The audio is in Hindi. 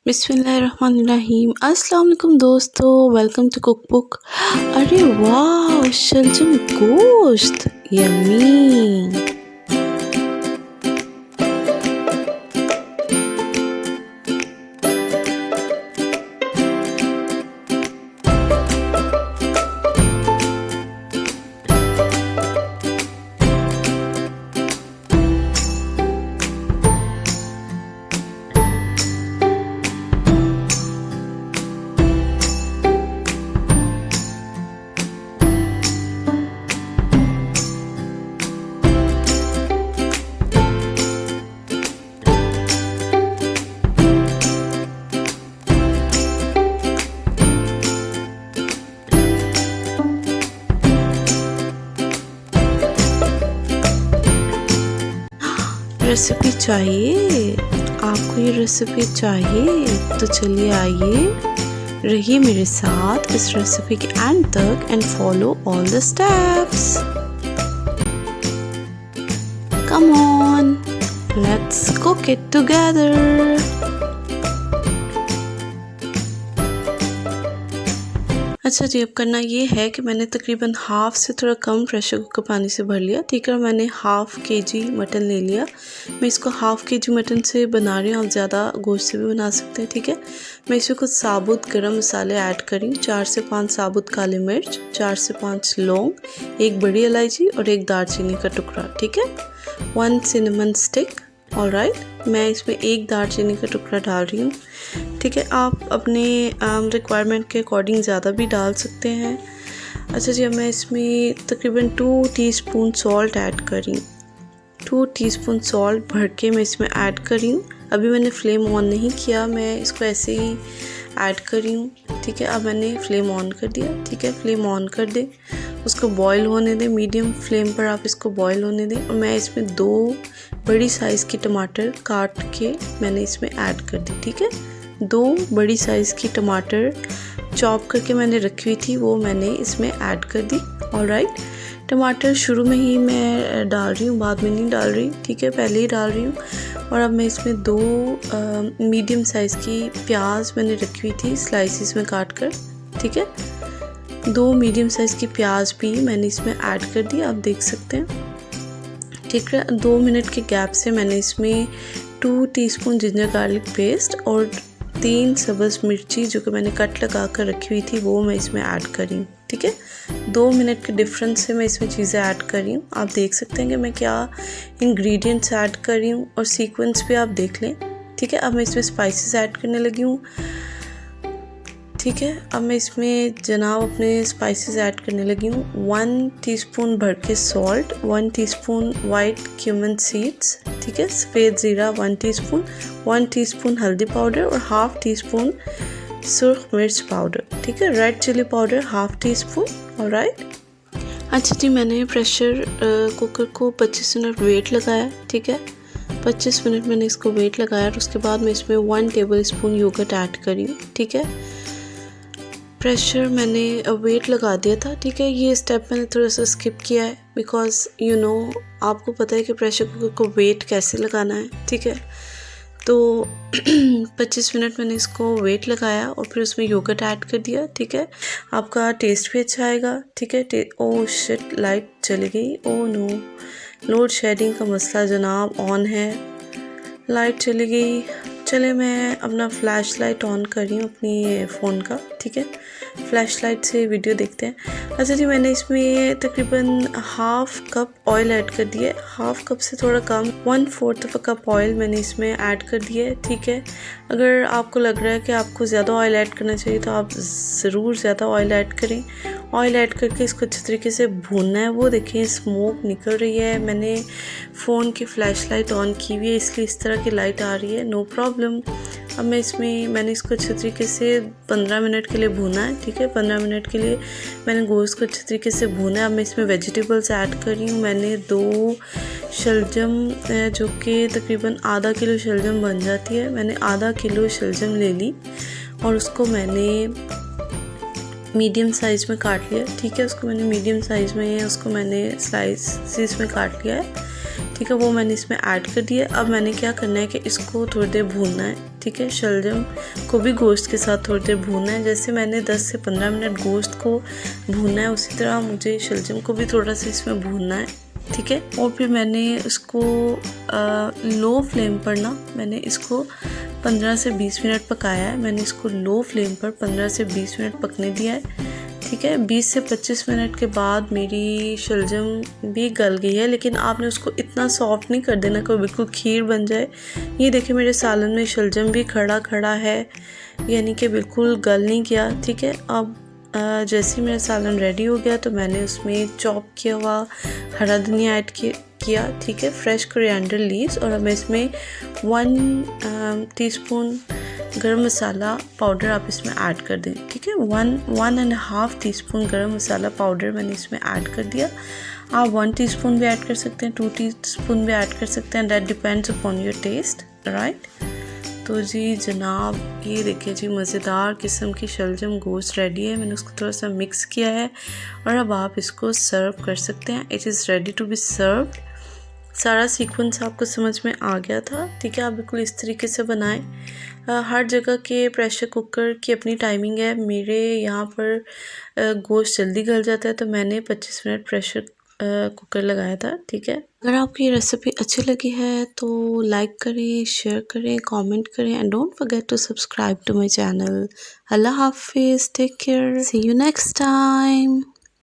बिस्मिल्लाहिर्रहमानिर्रहीम। अस्सलाम वालेकुम दोस्तों, वेलकम टू कुक बुक। अरे वाह, शलजम गोश्त, यम्मी। रेसिपी चाहिए आपको? ये रेसिपी चाहिए तो चलिए आइए, रहिए मेरे साथ इस रेसिपी के एंड तक and follow all the steps. Come on, let's cook it together. अच्छा जी, अब करना ये है कि मैंने तकरीबन हाफ़ से थोड़ा कम प्रेशर कुकर पानी से भर लिया। ठीक है, मैंने हाफ़ केजी मटन ले लिया। मैं इसको हाफ़ केजी मटन से बना रही हूँ, आप ज़्यादा गोश्त से भी बना सकते हैं। ठीक है, मैं इसमें कुछ साबुत गरम मसाले ऐड करी हूँ। 4 से 5 साबुत काली मिर्च, 4 से 5 लौंग, 1 बड़ी इलायची और 1 दालचीनी का टुकड़ा। ठीक है, 1 सिनेमन स्टिक। ऑलराइट, मैं इसमें 1 दालचीनी का टुकड़ा डाल रही हूँ। ठीक है, आप अपने रिक्वायरमेंट के अकॉर्डिंग ज़्यादा भी डाल सकते हैं। अच्छा जी, अब मैं इसमें तकरीबन 2 टीस्पून सॉल्ट ऐड करी। 2 टीस्पून सॉल्ट भर के मैं इसमें ऐड करी हूँ। अभी मैंने फ्लेम ऑन नहीं किया, मैं इसको ऐसे ही ऐड करी हूँ। ठीक है, अब मैंने फ्लेम ऑन कर दिया। ठीक है, फ्लेम ऑन कर दें, उसको बॉईल होने दें। मीडियम फ्लेम पर आप इसको बॉईल होने दें। और मैं इसमें 2 बड़ी साइज़ की टमाटर काट के मैंने इसमें ऐड कर दी। ठीक है, 2 बड़ी साइज़ की टमाटर चॉप करके मैंने रखी हुई थी, वो मैंने इसमें ऐड कर दी। ऑलराइट, टमाटर शुरू में ही मैं डाल रही हूँ, बाद में नहीं डाल रही। ठीक है, पहले ही डाल रही हूँ। और अब मैं इसमें 2 मीडियम साइज़ की प्याज मैंने रखी हुई थी स्लाइसिस में काट कर। ठीक है, 2 मीडियम साइज़ की प्याज भी मैंने इसमें ऐड कर दी, आप देख सकते हैं। ठीक है, 2 मिनट के गैप से मैंने इसमें 2 टीस्पून जिंजर गार्लिक पेस्ट और 3 सब्ज़ मिर्ची जो कि मैंने कट लगा कर रखी हुई थी, वो मैं इसमें ऐड करी हूँ। ठीक है, 2 मिनट के डिफरेंस से मैं इसमें चीज़ें ऐड कर रही हूँ। आप देख सकते हैं कि मैं क्या इंग्रेडिएंट्स ऐड कर रही हूँ और सीक्वेंस भी आप देख लें। ठीक है, अब मैं इसमें स्पाइसेस ऐड करने लगी हूँ। ठीक है, अब मैं इसमें जनाब अपने स्पाइसेस ऐड करने लगी हूँ। 1 टीस्पून भर के salt, 1 teaspoon white cumin seeds. ठीक है, सफ़ेद ज़ीरा 1 टीस्पून, 1 टीस्पून हल्दी पाउडर और हाफ़ टीस्पून सुर्ख मिर्च पाउडर। ठीक है, red chilli powder half teaspoon. Alright, अच्छा जी, मैंने प्रेशर कुकर को 25 मिनट वेट लगाया। ठीक है, 25 मिनट मैंने इसको वेट लगाया और उसके बाद मैं इसमें 1 टेबल स्पून योगर्ट ऐड करी। ठीक है, प्रेशर मैंने वेट लगा दिया था। ठीक है, ये स्टेप मैंने थोड़ा सा स्किप किया है बिकॉज़ आपको पता है कि प्रेशर कुकर को वेट कैसे लगाना है। ठीक है, तो 25 मिनट मैंने इसको वेट लगाया और फिर उसमें योगर्ट ऐड कर दिया। ठीक है, आपका टेस्ट भी अच्छा आएगा। ठीक है, ओह शिट, लाइट चली गई। ओह नो, लोड शेडिंग का मसला जनाब ऑन है, लाइट चली गई। चले, मैं अपना फ्लैश लाइट ऑन कर रही हूँ अपनी फ़ोन का। ठीक है, फ्लैश लाइट से वीडियो देखते हैं। अच्छा जी, मैंने इसमें तकरीबन हाफ़ कप ऑयल ऐड कर दिया है, हाफ़ कप से थोड़ा कम, 1/4 कप ऑयल मैंने इसमें ऐड कर दिया है। ठीक है, अगर आपको लग रहा है कि आपको ज़्यादा ऑयल ऐड करना चाहिए तो आप ज़रूर ज़्यादा ऑयल ऐड करें। ऑयल ऐड करके इसको अच्छे तरीके से भूनना है। वो देखिए स्मोक निकल रही है, मैंने फ़ोन की फ्लैश लाइट ऑन की हुई है इसलिए इस तरह की लाइट आ रही है, नो प्रॉब्लम। अब मैंने इसको अच्छे तरीके से 15 मिनट के लिए भूना है। ठीक है, 15 मिनट के लिए मैंने गोश्त को अच्छे तरीके से भूना है। अब मैं इसमें वेजिटेबल्स ऐड कर रही हूँ। मैंने 2 शलजम जो कि तकरीबन आधा किलो शलजम बन जाती है, मैंने आधा किलो शलजम ले ली और उसको मैंने मीडियम साइज़ में काट लिया। ठीक है, उसको मैंने मीडियम साइज़ में उसको मैंने स्लाइसिस में काट लिया है। ठीक है, वो मैंने इसमें ऐड कर दिया। अब मैंने क्या करना है कि इसको थोड़ी देर भूनना है। ठीक है। शलजम को भी गोश्त के साथ थोड़ी देर भूनना है। जैसे मैंने 10 से 15 मिनट गोश्त को भूनना है, उसी तरह मुझे शलजम को भी थोड़ा सा इसमें भूनना है, ठीक है। और फिर मैंने इसको लो फ्लेम पर ना मैंने इसको 15 से 20 मिनट पकाया है। मैंने इसको लो फ्लेम पर 15 से 20 मिनट पकने दिया है, ठीक है। 20 से 25 मिनट के बाद मेरी शलजम भी गल गई है, लेकिन आपने उसको इतना सॉफ्ट नहीं कर देना कि वो बिल्कुल खीर बन जाए। ये देखिए मेरे सालन में शलजम भी खड़ा खड़ा है, यानी कि बिल्कुल गल नहीं गया, ठीक है। अब जैसे ही मेरा सालन रेडी हो गया तो मैंने उसमें चॉप किया हुआ हरा धनिया ऐड किया, ठीक है, फ्रेश कोरिएंडर लीव्स। और अब मैं इसमें 1 टीस्पून गरम मसाला पाउडर आप इसमें ऐड कर दें, ठीक है। 1.5 टीस्पून गरम मसाला पाउडर मैंने इसमें ऐड कर दिया। आप 1 टीस्पून भी ऐड कर सकते हैं, 2 टीस्पून भी ऐड कर सकते हैं, that depends upon your taste, right. तो जी जनाब, ये देखिए जी मज़ेदार किस्म की शलजम गोश्त रेडी है। मैंने उसको थोड़ा सा मिक्स किया है और अब आप इसको सर्व कर सकते हैं। It is ready to be served. सारा सीक्वेंस आपको समझ में आ गया था, ठीक है। आप बिल्कुल इस तरीके से बनाएं। हर जगह के प्रेशर कुकर की अपनी टाइमिंग है। मेरे यहाँ पर गोश्त जल्दी गल जाता है, तो मैंने 25 मिनट प्रेशर कुकर लगाया था, ठीक है। अगर आपको ये रेसिपी अच्छी लगी है तो लाइक करें, शेयर करें, कमेंट करें and don't forget to subscribe to my channel. अल्लाह हाफिज़, take care, see you next time.